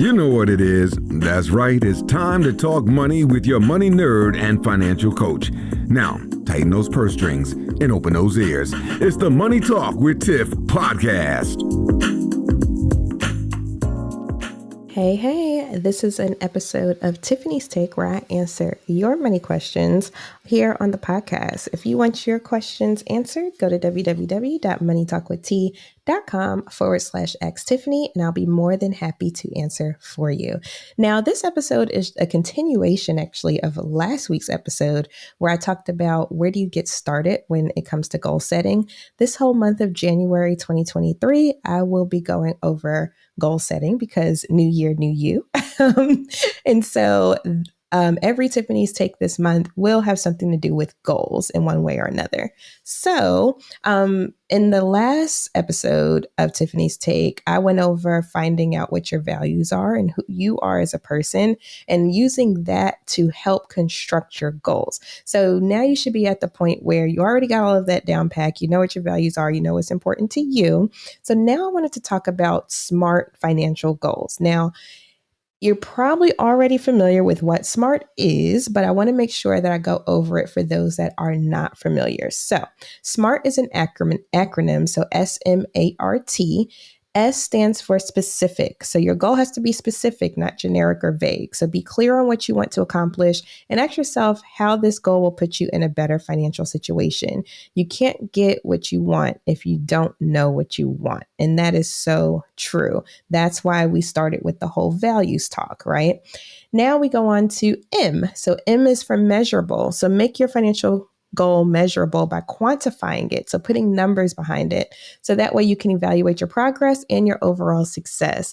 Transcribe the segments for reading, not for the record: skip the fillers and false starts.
You know what it is. That's right. It's time to talk money with your money nerd and financial coach. Now, tighten those purse strings and open those ears. It's the Money Talk with Tiff podcast. Hey, this is an episode of Tiffany's Take where I answer your money questions here on the podcast. If you want your questions answered, go to www.moneytalkwitht.com/ask Tiffany, and I'll be more than happy to answer for you. Now, this episode is a continuation actually of last week's episode where I talked about where do you get started when it comes to goal setting. This whole month of January 2023, I will be going over goal setting because new year, new you. And so every Tiffany's Take this month will have something to do with goals in one way or another. So in the last episode of Tiffany's Take, I went over finding out what your values are and who you are as a person and using that to help construct your goals. So now you should be at the point where you already got all of that down pat. You know what your values are. You know what's important to you. So now I wanted to talk about SMART financial goals. Now, you're probably already familiar with what SMART is, but I want to make sure that I go over it for those that are not familiar. So SMART is an acronym. So SMART. S stands for specific. So your goal has to be specific, not generic or vague. So be clear on what you want to accomplish and ask yourself how this goal will put you in a better financial situation. You can't get what you want if you don't know what you want. And that is so true. That's why we started with the whole values talk, right? Now we go on to M. So M is for measurable. So make your financial goal measurable by quantifying it. So putting numbers behind it. So that way you can evaluate your progress and your overall success.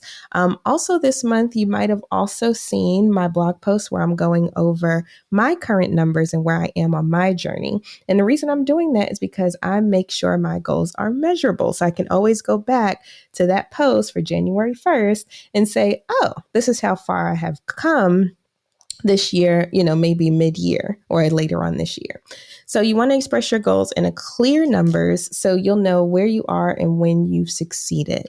Also this month, you might have also seen my blog post where I'm going over my current numbers and where I am on my journey. And the reason I'm doing that is because I make sure my goals are measurable. So I can always go back to that post for January 1st and say, oh, this is how far I have come this year, maybe mid-year or later on this year. So you want to express your goals in a clear numbers so you'll know where you are and when you've succeeded.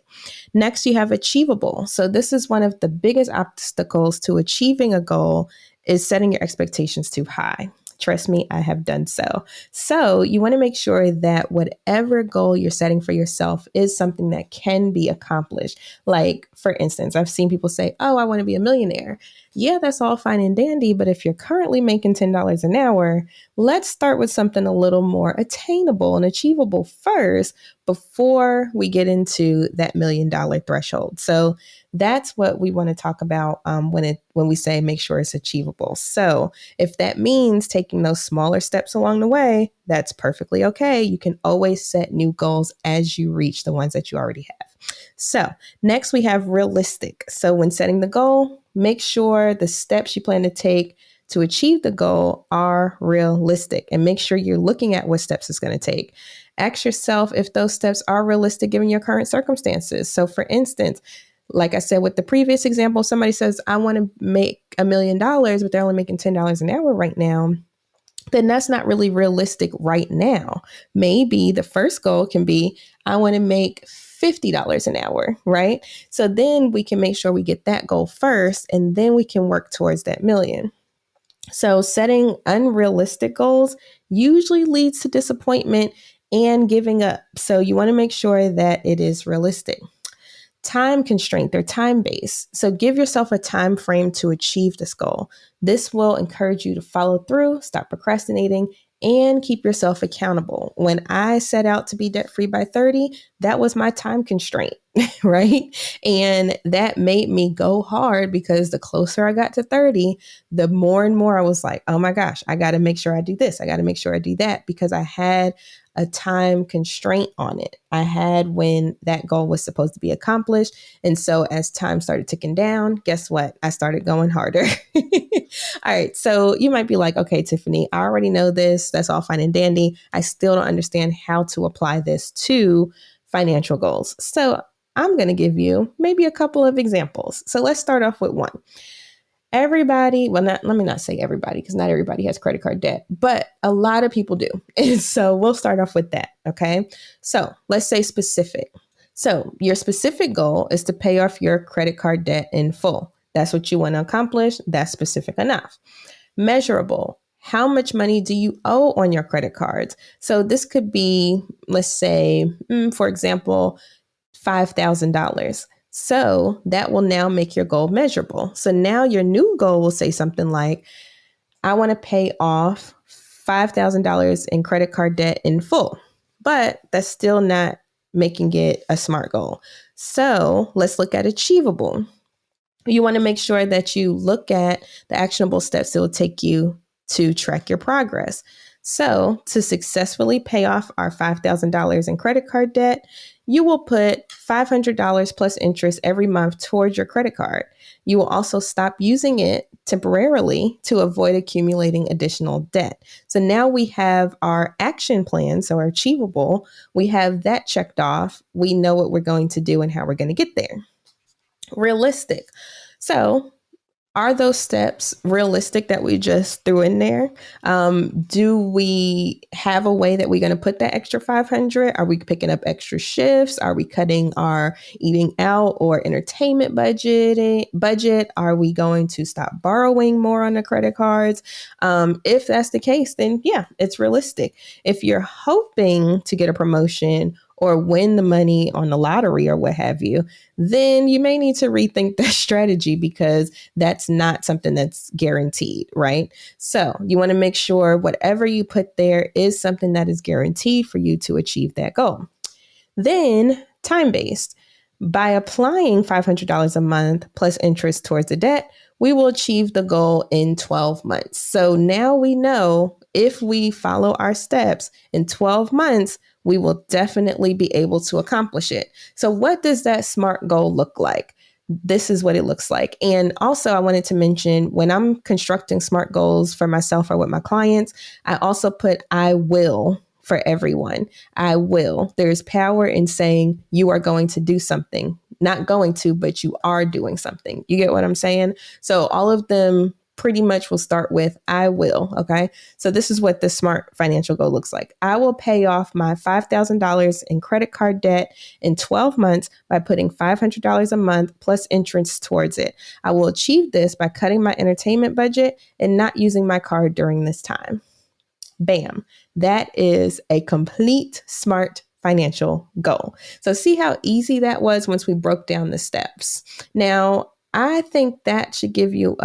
Next, you have achievable. So this is one of the biggest obstacles to achieving a goal is setting your expectations too high. Trust me, I have done so. So you want to make sure that whatever goal you're setting for yourself is something that can be accomplished. Like, for instance, I've seen people say, oh, I want to be a millionaire. Yeah, that's all fine and dandy. But if you're currently making $10 an hour, let's start with something a little more attainable and achievable first before we get into that $1 million threshold. So that's what we want to talk about when we say make sure it's achievable. So if that means taking those smaller steps along the way, that's perfectly okay. You can always set new goals as you reach the ones that you already have. So next we have realistic. So when setting the goal, make sure the steps you plan to take to achieve the goal are realistic and make sure you're looking at what steps it's going to take. Ask yourself if those steps are realistic given your current circumstances. So for instance, like I said, with the previous example, somebody says, I want to make $1 million, but they're only making $10 an hour right now. Then that's not really realistic right now. Maybe the first goal can be, I want to make $50 an hour, right? So then we can make sure we get that goal first, and then we can work towards that million. So setting unrealistic goals usually leads to disappointment and giving up. So you want to make sure that it is realistic. Time constraint, they're time-based. So give yourself a time frame to achieve this goal. This will encourage you to follow through, stop procrastinating, and keep yourself accountable. When I set out to be debt-free by 30, that was my time constraint, right? And that made me go hard because the closer I got to 30, the more and more I was like, oh my gosh, I got to make sure I do this. I got to make sure I do that because I had a time constraint on it. I had when that goal was supposed to be accomplished. And so as time started ticking down, guess what? I started going harder. All right. So you might be like, okay, Tiffany, I already know this. That's all fine and dandy. I still don't understand how to apply this to financial goals. So I'm going to give you maybe a couple of examples. So let's start off with one. Everybody, let me not say everybody, because not everybody has credit card debt, but a lot of people do. And so we'll start off with that. Okay. So let's say specific. So your specific goal is to pay off your credit card debt in full. That's what you want to accomplish. That's specific enough. Measurable. How much money do you owe on your credit cards? So this could be, let's say, for example, $5,000. So that will now make your goal measurable. So now your new goal will say something like, I want to pay off $5,000 in credit card debt in full, but that's still not making it a SMART goal. So let's look at Achievable. You want to make sure that you look at the actionable steps that will take you to track your progress. So to successfully pay off our $5,000 in credit card debt, you will put $500 plus interest every month towards your credit card. You will also stop using it temporarily to avoid accumulating additional debt. So now we have our action plan, so our Achievable, we have that checked off. We know what we're going to do and how we're going to get there. Realistic. So are those steps realistic that we just threw in there? Do we have a way that we're going to put that extra 500? Are we picking up extra shifts? Are we cutting our eating out or entertainment budget? Are we going to stop borrowing more on the credit cards? If that's the case, then yeah, it's realistic. If you're hoping to get a promotion or win the money on the lottery or what have you, then you may need to rethink that strategy because that's not something that's guaranteed, right? So you want to make sure whatever you put there is something that is guaranteed for you to achieve that goal. Then time-based. By applying $500 a month plus interest towards the debt, we will achieve the goal in 12 months. So now we know if we follow our steps in 12 months, we will definitely be able to accomplish it. So what does that SMART goal look like? This is what it looks like. And also I wanted to mention when I'm constructing SMART goals for myself or with my clients, I also put I will for everyone. I will. There's power in saying you are going to do something, not going to, but you are doing something. You get what I'm saying? So all of them pretty much will start with I will. Okay. So this is what the SMART financial goal looks like. I will pay off my $5,000 in credit card debt in 12 months by putting $500 a month plus interest towards it. I will achieve this by cutting my entertainment budget and not using my card during this time. Bam. That is a complete SMART financial goal. So see how easy that was once we broke down the steps. Now, I think that should give you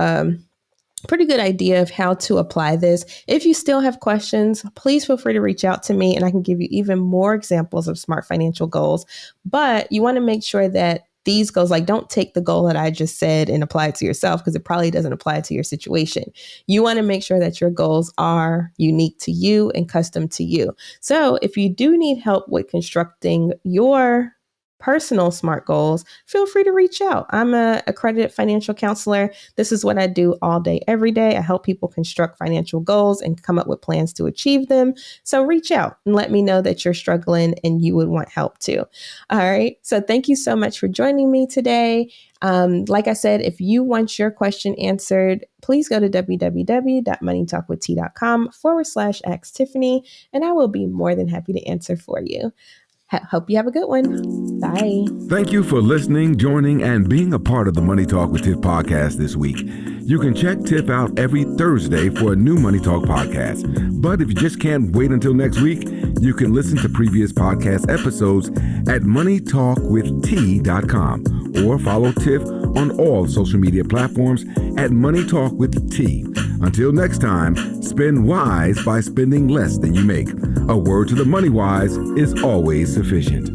pretty good idea of how to apply this. If you still have questions, please feel free to reach out to me and I can give you even more examples of SMART financial goals. But you want to make sure that these goals, like don't take the goal that I just said and apply it to yourself because it probably doesn't apply to your situation. You want to make sure that your goals are unique to you and custom to you. So if you do need help with constructing your personal SMART goals, feel free to reach out. I'm an accredited financial counselor. This is what I do all day, every day. I help people construct financial goals and come up with plans to achieve them. So reach out and let me know that you're struggling and you would want help too. All right. So thank you so much for joining me today. Like I said, if you want your question answered, please go to www.moneytalkwitht.com/ask Tiffany, and I will be more than happy to answer for you. Hope you have a good one. Bye. Thank you for listening, joining, and being a part of the Money Talk with Tiff podcast this week. You can check Tiff out every Thursday for a new Money Talk podcast. But if you just can't wait until next week, you can listen to previous podcast episodes at moneytalkwitht.com or follow Tiff on all social media platforms at Money Talk with T. Until next time, spend wise by spending less than you make. A word to the money wise is always sufficient.